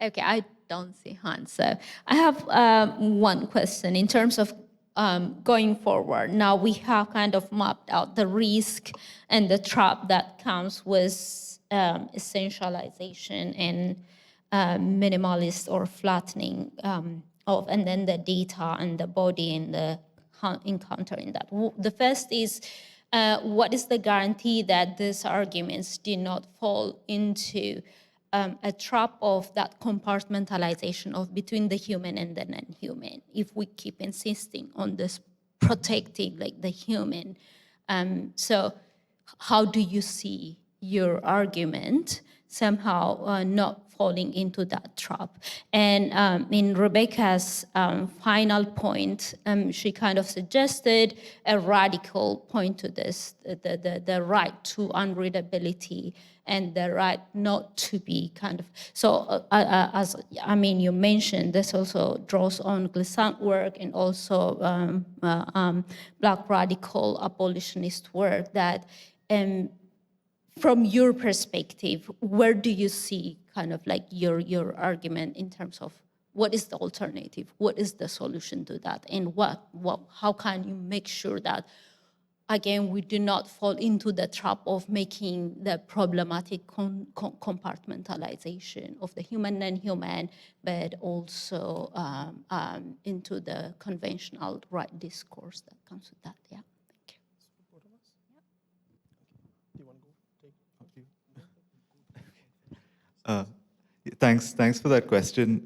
one. Okay, I don't see hands. So I have one question in terms of going forward. Now we have kind of mapped out the risk and the trap that comes with essentialization and minimalist or flattening of, and then the data and the body and the encountering that. The first is, what is the guarantee that these arguments did not fall into a trap of that compartmentalization of between the human and the non-human? If we keep insisting on this protecting like the human, so how do you see your argument somehow not falling into that trap? And in Rebecca's final point, she kind of suggested a radical point to this, the right to unreadability and the right not to be kind of, so as I mean, you mentioned, this also draws on Glissant work and also Black radical abolitionist work that from your perspective, where do you see kind of like your argument in terms of what is the alternative? What is the solution to that? And how can you make sure that, again, we do not fall into the trap of making the problematic compartmentalization of the human and human, but also into the conventional right discourse that comes with that, yeah. Thanks for that question.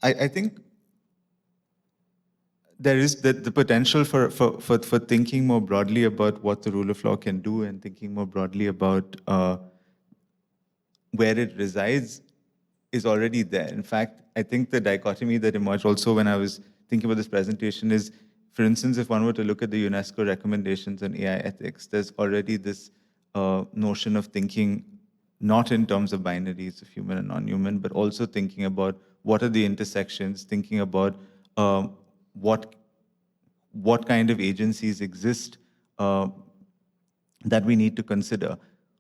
I think there is the potential for thinking more broadly about what the rule of law can do and thinking more broadly about where it resides is already there. In fact, I think the dichotomy that emerged also when I was thinking about this presentation is, for instance, if one were to look at the UNESCO recommendations on AI ethics, there's already this notion of thinking not in terms of binaries of human and non-human, but also thinking about what are the intersections, thinking about what kind of agencies exist that we need to consider.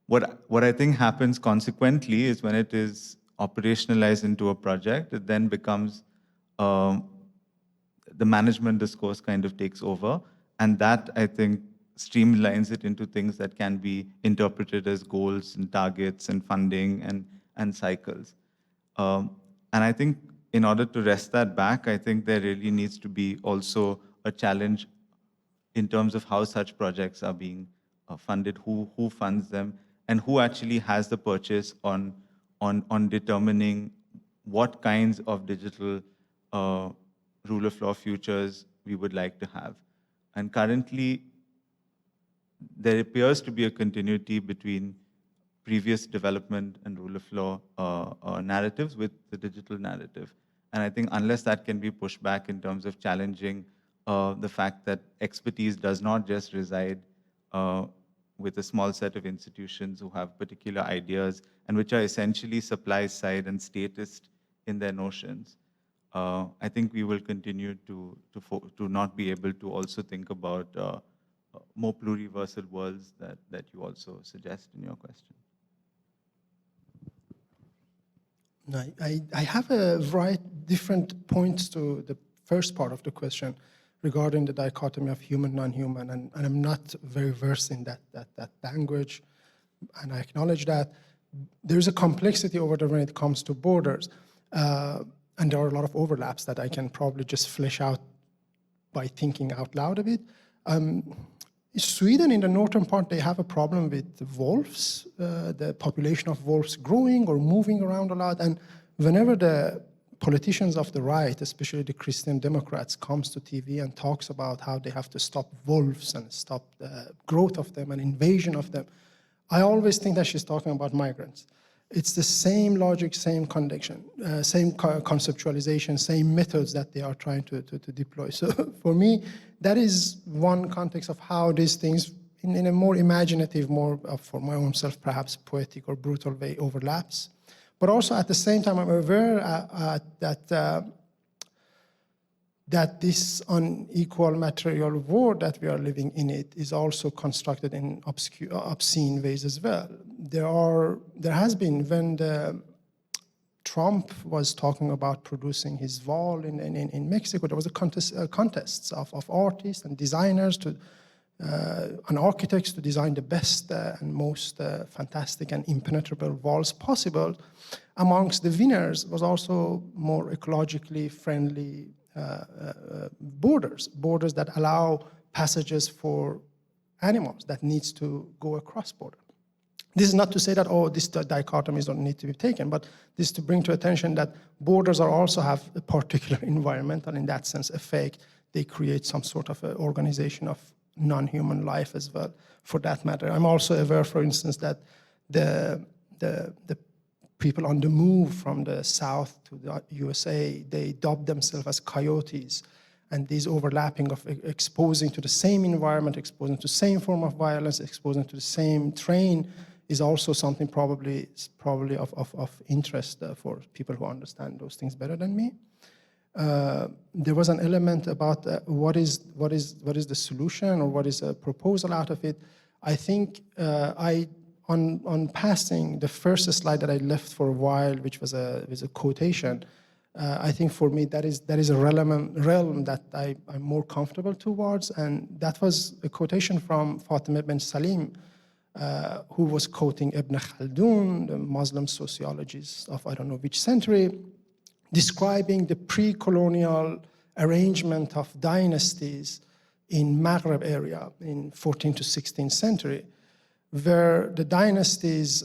What I think happens consequently is when it is operationalized into a project, it then becomes the management discourse kind of takes over, and that, I think, streamlines it into things that can be interpreted as goals and targets and funding and cycles. And I think in order to wrest that back, I think there really needs to be also a challenge in terms of how such projects are being funded, who funds them, and who actually has the purchase on determining what kinds of digital rule of law futures we would like to have. And currently, there appears to be a continuity between previous development and rule of law narratives with the digital narrative. And I think unless that can be pushed back in terms of challenging the fact that expertise does not just reside with a small set of institutions who have particular ideas and which are essentially supply side and statist in their notions, I think we will continue to not be able to also think about more pluriversal worlds that you also suggest in your question. I have a different points to the first part of the question regarding the dichotomy of human, non-human, and I'm not very versed in that language, and I acknowledge that. There's a complexity over there when it comes to borders, and there are a lot of overlaps that I can probably just flesh out by thinking out loud a bit. Sweden, in the northern part, they have a problem with wolves, the population of wolves growing or moving around a lot, and whenever the politicians of the right, especially the Christian Democrats, comes to TV and talks about how they have to stop wolves and stop the growth of them and invasion of them, I always think that she's talking about migrants. It's the same logic, same connection, same conceptualization, same methods that they are trying to deploy. So for me, that is one context of how these things, in a more imaginative, more for my own self, perhaps poetic or brutal way, overlaps. But also at the same time, I'm aware that this unequal material world that we are living in it is also constructed in obscene ways as well. There has been, when Trump was talking about producing his wall in Mexico, there was a contests of artists and designers and architects to design the best and most fantastic and impenetrable walls possible. Amongst the winners was also more ecologically friendly borders that allow passages for animals that needs to go across border. This is not to say that, these dichotomies don't need to be taken, but this is to bring to attention that borders also have a particular environmental, in that sense, effect. They create some sort of organization of non-human life as well, for that matter. I'm also aware, for instance, that the people on the move from the South to the USA, they dub themselves as coyotes. And this overlapping of exposing to the same environment, exposing to the same form of violence, exposing to the same train is also something probably of interest for people who understand those things better than me. There was an element about what is the solution or what is a proposal out of it. I think on passing the first slide that I left for a while, which was a quotation, I think for me that is a realm that I'm more comfortable towards, and that was a quotation from Fatima bin Salim, who was quoting Ibn Khaldun, the Muslim sociologist of I don't know which century, describing the pre-colonial arrangement of dynasties in Maghreb area in 14th to 16th century, where the dynasties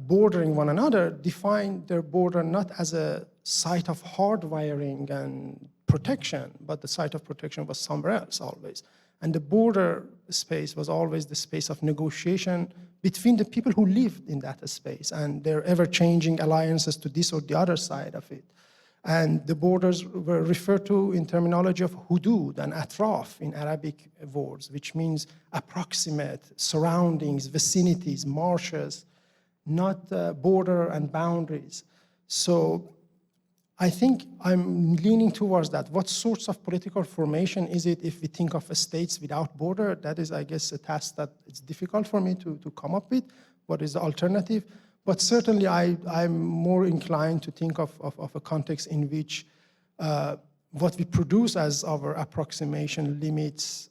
bordering one another defined their border not as a site of hardwiring and protection, but the site of protection was somewhere else always. And the border space was always the space of negotiation between the people who lived in that space and their ever-changing alliances to this or the other side of it. And the borders were referred to in terminology of hudud and atraf in Arabic words, which means approximate, surroundings, vicinities, marshes, not border and boundaries. So I think I'm leaning towards that. What sorts of political formation is it if we think of states without border? That is, I guess, a task that it's difficult for me to come up with. What is the alternative? But certainly I'm more inclined to think of a context in which what we produce as our approximation limits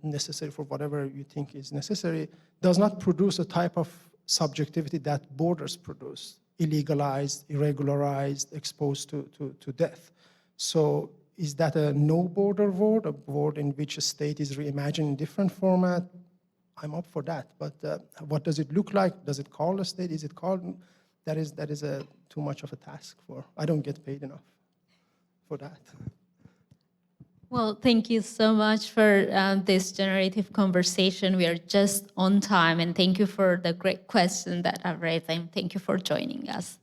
necessary for whatever you think is necessary does not produce a type of subjectivity that borders produce. Illegalized, irregularized, exposed to death. So is that a no-border world, a world in which a state is reimagined in different format? I'm up for that, but what does it look like? Does it call a state? Is it called? That is too much of a task for. I don't get paid enough for that. Well, thank you so much for this generative conversation. We are just on time, and thank you for the great question that I've raised, and thank you for joining us.